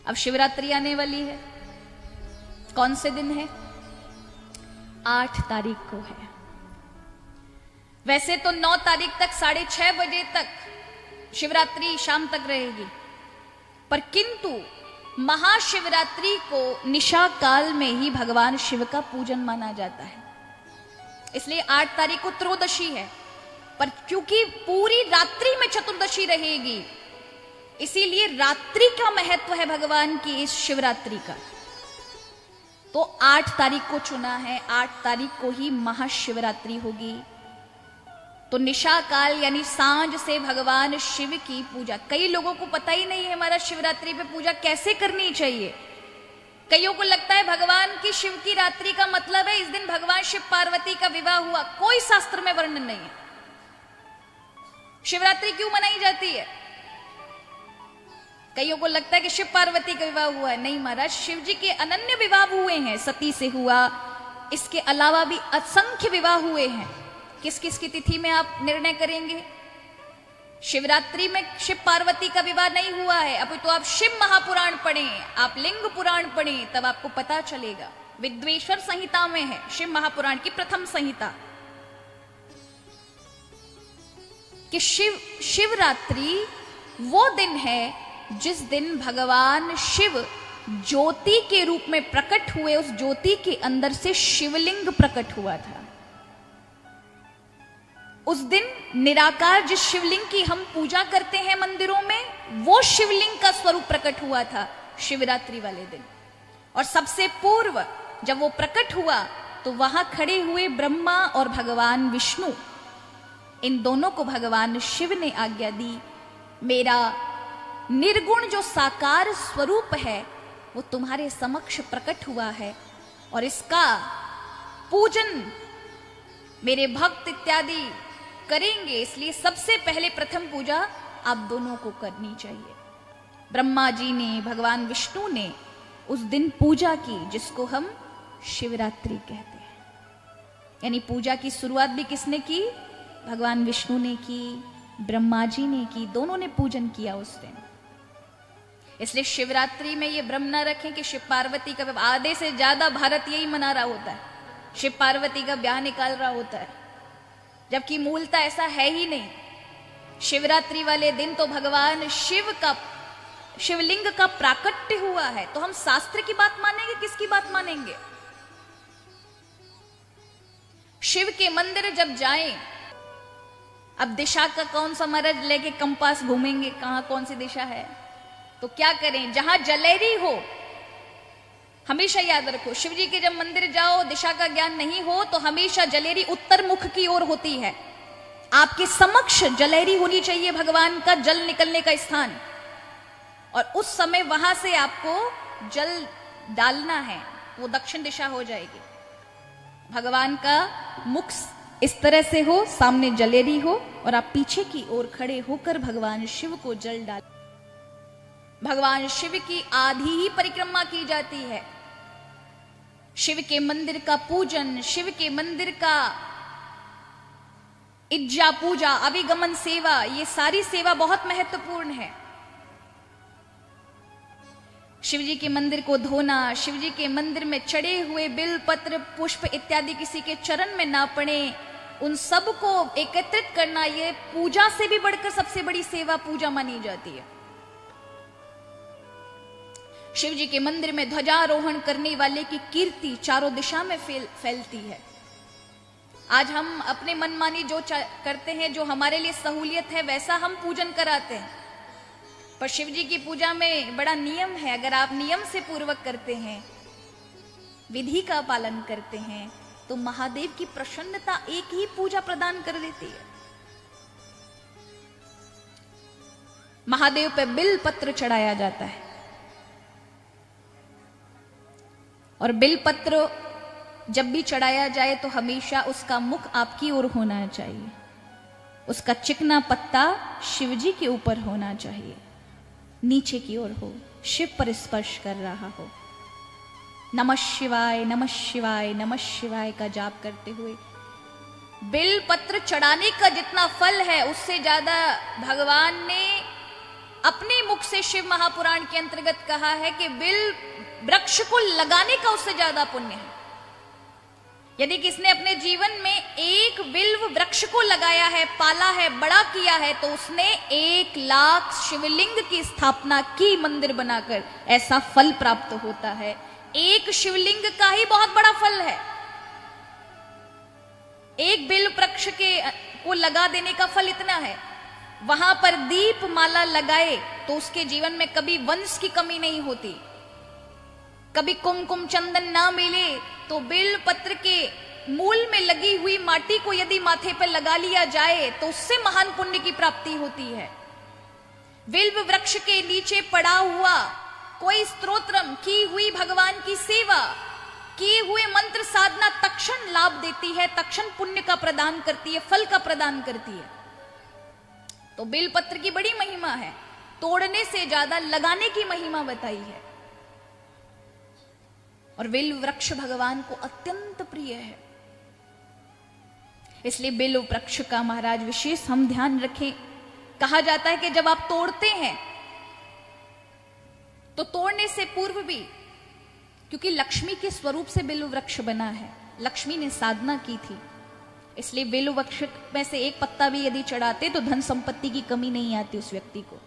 अब शिवरात्रि आने वाली है। कौन से दिन है? 8 तारीख को है। वैसे तो 9 तारीख तक 6:30 बजे तक शिवरात्रि शाम तक रहेगी, पर किंतु महाशिवरात्रि को निशा काल में ही भगवान शिव का पूजन माना जाता है। इसलिए 8 तारीख को त्रयोदशी है, पर क्योंकि पूरी रात्रि में चतुर्दशी रहेगी, इसीलिए रात्रि का महत्व है भगवान की इस शिवरात्रि का। तो 8 तारीख को चुना है, 8 तारीख को ही महाशिवरात्रि होगी। तो निशा काल यानी सांझ से भगवान शिव की पूजा। कई लोगों को पता ही नहीं है हमारा शिवरात्रि पे पूजा कैसे करनी चाहिए। कईयों को लगता है भगवान की शिव की रात्रि का मतलब है इस दिन भगवान शिव पार्वती का विवाह हुआ। कोई शास्त्र में वर्णन नहीं है। शिवरात्रि क्यों मनाई जाती है? कईयों को लगता है कि शिव पार्वती का विवाह हुआ है। नहीं महाराज, शिव जी के अनन्य विवाह हुए हैं। सती से हुआ, इसके अलावा भी असंख्य विवाह हुए हैं। किस किस की तिथि में आप निर्णय करेंगे? शिवरात्रि में शिव पार्वती का विवाह नहीं हुआ है। अब तो आप शिव महापुराण पढ़ें, आप लिंग पुराण पढ़ें, तब आपको पता चलेगा। विद्वेश्वर संहिता में है, शिव महापुराण की प्रथम संहिता, कि शिवरात्रि वो दिन है जिस दिन भगवान शिव ज्योति के रूप में प्रकट हुए। उस ज्योति के अंदर से शिवलिंग प्रकट हुआ था। उस दिन निराकार जिस शिवलिंग की हम पूजा करते हैं मंदिरों में, वो शिवलिंग का स्वरूप प्रकट हुआ था शिवरात्रि वाले दिन। और सबसे पूर्व जब वो प्रकट हुआ तो वहां खड़े हुए ब्रह्मा और भगवान विष्णु, इन दोनों को भगवान शिव ने आज्ञा दी, मेरा निर्गुण जो साकार स्वरूप है वो तुम्हारे समक्ष प्रकट हुआ है और इसका पूजन मेरे भक्त इत्यादि करेंगे, इसलिए सबसे पहले प्रथम पूजा आप दोनों को करनी चाहिए। ब्रह्मा जी ने, भगवान विष्णु ने उस दिन पूजा की, जिसको हम शिवरात्रि कहते हैं। यानी पूजा की शुरुआत भी किसने की? भगवान विष्णु ने की, ब्रह्मा जी ने की, दोनों ने पूजन किया उस दिन। इसलिए शिवरात्रि में ये भ्रम न रखें कि शिव पार्वती का, आधे से ज्यादा भारत यही मना रहा होता है, शिव पार्वती का ब्याह निकाल रहा होता है, जबकि मूलतः ऐसा है ही नहीं। शिवरात्रि वाले दिन तो भगवान शिव का, शिवलिंग का प्राकट्य हुआ है। तो हम शास्त्र की बात मानेंगे, किसकी बात मानेंगे? शिव के मंदिर जब जाएं, अब दिशा का कौन सा मरज लेके कंपास घूमेंगे, कहां कौन सी दिशा है? तो क्या करें? जहां जलेरी हो, हमेशा याद रखो, शिव जी के जब मंदिर जाओ, दिशा का ज्ञान नहीं हो तो हमेशा जलेरी उत्तर मुख की ओर होती है। आपके समक्ष जलेरी होनी चाहिए, भगवान का जल निकलने का स्थान, और उस समय वहां से आपको जल डालना है, वो दक्षिण दिशा हो जाएगी। भगवान का मुख इस तरह से हो, सामने जलेरी हो, और आप पीछे की ओर खड़े होकर भगवान शिव को जल डाल। भगवान शिव की आधी ही परिक्रमा की जाती है। शिव के मंदिर का पूजन, शिव के मंदिर का इज्जा पूजा, अभिगमन सेवा, ये सारी सेवा बहुत महत्वपूर्ण है। शिव जी के मंदिर को धोना, शिव जी के मंदिर में चढ़े हुए बिल पत्र पुष्प इत्यादि किसी के चरण में ना पड़े, उन सब को एकत्रित करना, ये पूजा से भी बढ़कर सबसे बड़ी सेवा पूजा मानी जाती है। शिव जी के मंदिर में ध्वजारोहण करने वाले की कीर्ति चारों दिशा में फैलती है। आज हम अपने मनमानी जो करते हैं, जो हमारे लिए सहूलियत है, वैसा हम पूजन कराते हैं, पर शिव जी की पूजा में बड़ा नियम है। अगर आप नियम से पूर्वक करते हैं, विधि का पालन करते हैं, तो महादेव की प्रसन्नता एक ही पूजा प्रदान कर देती है। महादेव पे बिल पत्र चढ़ाया जाता है, और बिल पत्र जब भी चढ़ाया जाए तो हमेशा उसका मुख आपकी ओर होना चाहिए, उसका चिकना पत्ता शिव जी के ऊपर होना चाहिए, नीचे की ओर हो, शिव पर स्पर्श कर रहा हो। नमः शिवाय, नमः शिवाय, नमः शिवाय का जाप करते हुए बिल पत्र चढ़ाने का जितना फल है, उससे ज्यादा भगवान ने अपने मुख से शिव महापुराण के अंतर्गत कहा है कि बिल वृक्ष को लगाने का उससे ज्यादा पुण्य है। यदि किसने अपने जीवन में एक बिल्व वृक्ष को लगाया है, पाला है, बड़ा किया है, तो उसने 1,00,000 शिवलिंग की स्थापना की मंदिर बनाकर, ऐसा फल प्राप्त होता है। एक शिवलिंग का ही बहुत बड़ा फल है। एक बिल्व वृक्ष को लगा देने का फल इतना है। वहां पर दीप माला लगाए तो उसके जीवन में कभी वंश की कमी नहीं होती। कभी कुमकुम चंदन ना मिले तो बिल्व पत्र के मूल में लगी हुई माटी को यदि माथे पर लगा लिया जाए तो उससे महान पुण्य की प्राप्ति होती है। बिल्व वृक्ष के नीचे पड़ा हुआ कोई स्तोत्रम, की हुई भगवान की सेवा, किए हुए मंत्र साधना तक्षण लाभ देती है, तक्षण पुण्य का प्रदान करती है, फल का प्रदान करती है। तो बिल्व पत्र की बड़ी महिमा है, तोड़ने से ज्यादा लगाने की महिमा बताई है। और बिल्व वृक्ष भगवान को अत्यंत प्रिय है, इसलिए बिल्व वृक्ष का महाराज विशेष हम ध्यान रखें। कहा जाता है कि जब आप तोड़ते हैं तो तोड़ने से पूर्व भी, क्योंकि लक्ष्मी के स्वरूप से बिल्व वृक्ष बना है, लक्ष्मी ने साधना की थी, इसलिए बिल्व वृक्ष में से एक पत्ता भी यदि चढ़ाते तो धन संपत्ति की कमी नहीं आती उस व्यक्ति को।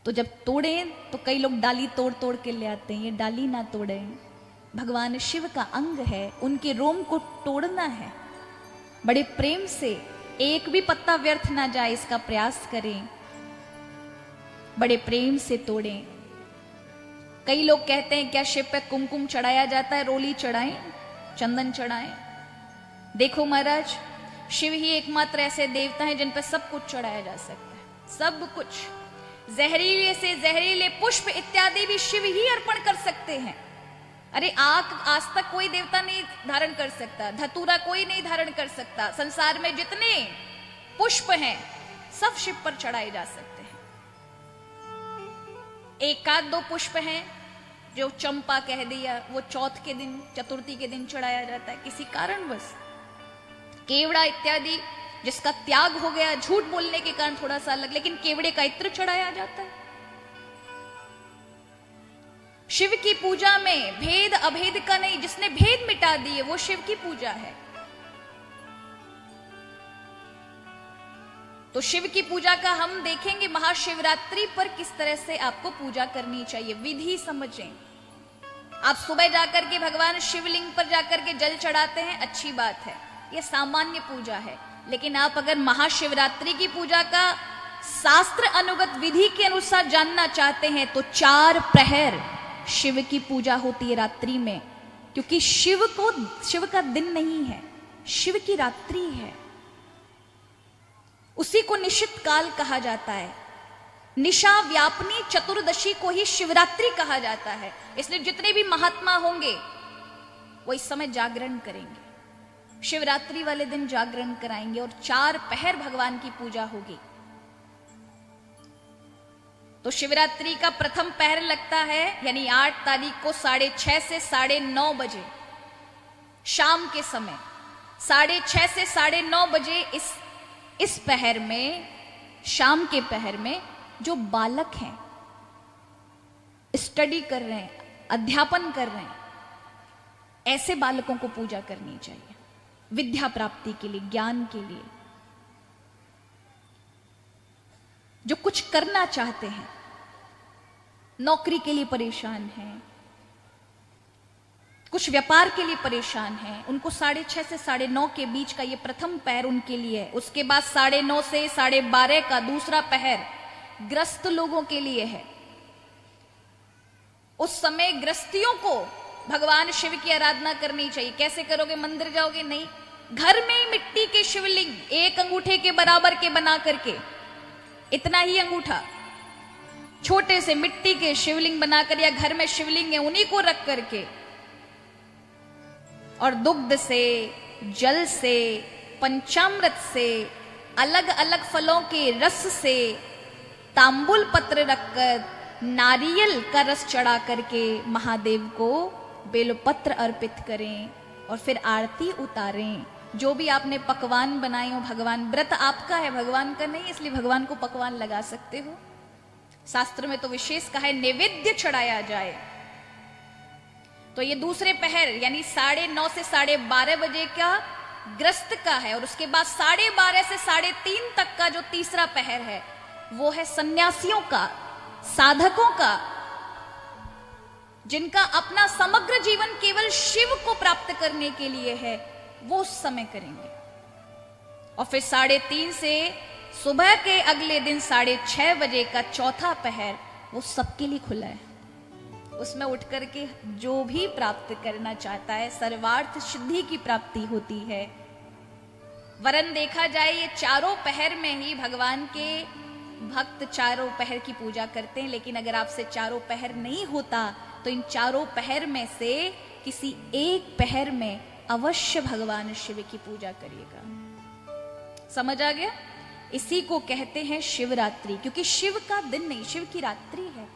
तो जब तोड़े तो कई लोग डाली तोड़ तोड़ के ले आते हैं, ये डाली ना तोड़े, भगवान शिव का अंग है, उनके रोम को तोड़ना है। बड़े प्रेम से, एक भी पत्ता व्यर्थ ना जाए इसका प्रयास करें, बड़े प्रेम से तोड़ें। कई लोग कहते हैं क्या शिव पे कुमकुम चढ़ाया जाता है? रोली चढ़ाएं, चंदन चढ़ाएं। देखो महाराज, शिव ही एकमात्र ऐसे देवता हैं जिन पर सब कुछ चढ़ाया जा सकता है, सब कुछ। जहरीले से जहरीले पुष्प इत्यादि भी शिव ही अर्पण कर सकते हैं। अरे आग आज तक कोई देवता नहीं धारण कर सकता, धतूरा कोई नहीं धारण कर सकता। संसार में जितने पुष्प हैं सब शिव पर चढ़ाए जा सकते हैं। एक आध दो पुष्प हैं जो चंपा कह दिया, वो चौथ के दिन, चतुर्थी के दिन चढ़ाया जाता है किसी कारणवश। केवड़ा इत्यादि जिसका त्याग हो गया झूठ बोलने के कारण थोड़ा सा अलग, लेकिन केवड़े का इत्र चढ़ाया जाता है। शिव की पूजा में भेद अभेद का नहीं, जिसने भेद मिटा दिए वो शिव की पूजा है। तो शिव की पूजा का हम देखेंगे महाशिवरात्रि पर किस तरह से आपको पूजा करनी चाहिए, विधि समझें। आप सुबह जाकर के भगवान शिवलिंग पर जाकर के जल चढ़ाते हैं, अच्छी बात है, यह सामान्य पूजा है। लेकिन आप अगर महाशिवरात्रि की पूजा का शास्त्र अनुगत विधि के अनुसार जानना चाहते हैं तो 4 प्रहर शिव की पूजा होती है रात्रि में, क्योंकि शिव का दिन नहीं है, शिव की रात्रि है। उसी को निशित काल कहा जाता है। निशा व्यापनी चतुर्दशी को ही शिवरात्रि कहा जाता है। इसलिए जितने भी महात्मा होंगे वो इस समय जागरण करेंगे, शिवरात्रि वाले दिन जागरण कराएंगे और 4 पहर भगवान की पूजा होगी। तो शिवरात्रि का प्रथम पहर लगता है यानी 8 तारीख को 6:30 से 9:30 बजे शाम के समय, 6:30 से 9:30 बजे इस पहर में, शाम के पहर में जो बालक हैं, स्टडी कर रहे हैं, अध्यापन कर रहे हैं, ऐसे बालकों को पूजा करनी चाहिए विद्या प्राप्ति के लिए, ज्ञान के लिए। जो कुछ करना चाहते हैं, नौकरी के लिए परेशान हैं, कुछ व्यापार के लिए परेशान हैं, उनको 6:30 से 9:30 के बीच का ये प्रथम पहर उनके लिए है। उसके बाद 9:30 से 12:30 का दूसरा पहर ग्रस्त लोगों के लिए है। उस समय ग्रस्तियों को भगवान शिव की आराधना करनी चाहिए। कैसे करोगे? मंदिर जाओगे? नहीं, घर में ही मिट्टी के शिवलिंग 1 अंगूठे के बराबर के बना करके, इतना ही अंगूठा छोटे से मिट्टी के शिवलिंग बनाकर, या घर में शिवलिंग है उन्हीं को रख करके, और दुग्ध से, जल से, पंचामृत से, अलग अलग फलों के रस से, तांबुल पत्र रखकर, नारियल का रस चढ़ा करके महादेव को बेलपत्र अर्पित करें और फिर आरती उतारें जो भी आपने पकवान बनाए हो, भगवान, व्रत आपका है, भगवान का नहीं, इसलिए भगवान को पकवान लगा सकते हो। शास्त्र में तो विशेष कहा है नैवेद्य चढ़ाया जाए। तो ये दूसरे पहर यानी 9:30 से 12:30 बजे का ग्रस्त का है, और उसके बाद 12:30 से 3:30 तक का जो तीसरा पहर है वो है सन्यासियों का, साधकों का, जिनका अपना समग्र जीवन केवल शिव को प्राप्त करने के लिए है, वो उस समय करेंगे। और फिर 3:30 से सुबह के अगले दिन 6:30 बजे का चौथा पहर वो सबके लिए खुला है। उसमें उठ करके जो भी प्राप्त करना चाहता है, सर्वार्थ सिद्धि की प्राप्ति होती है। वरन देखा जाए ये चारों पहर में ही भगवान के भक्त चारों पहर की पूजा करते हैं, लेकिन अगर आपसे चारों पहर नहीं होता तो इन चारों पहर में से किसी एक पहर में अवश्य भगवान शिव की पूजा करिएगा। समझ आ गया? इसी को कहते हैं शिवरात्रि, क्योंकि शिव का दिन नहीं, शिव की रात्रि है।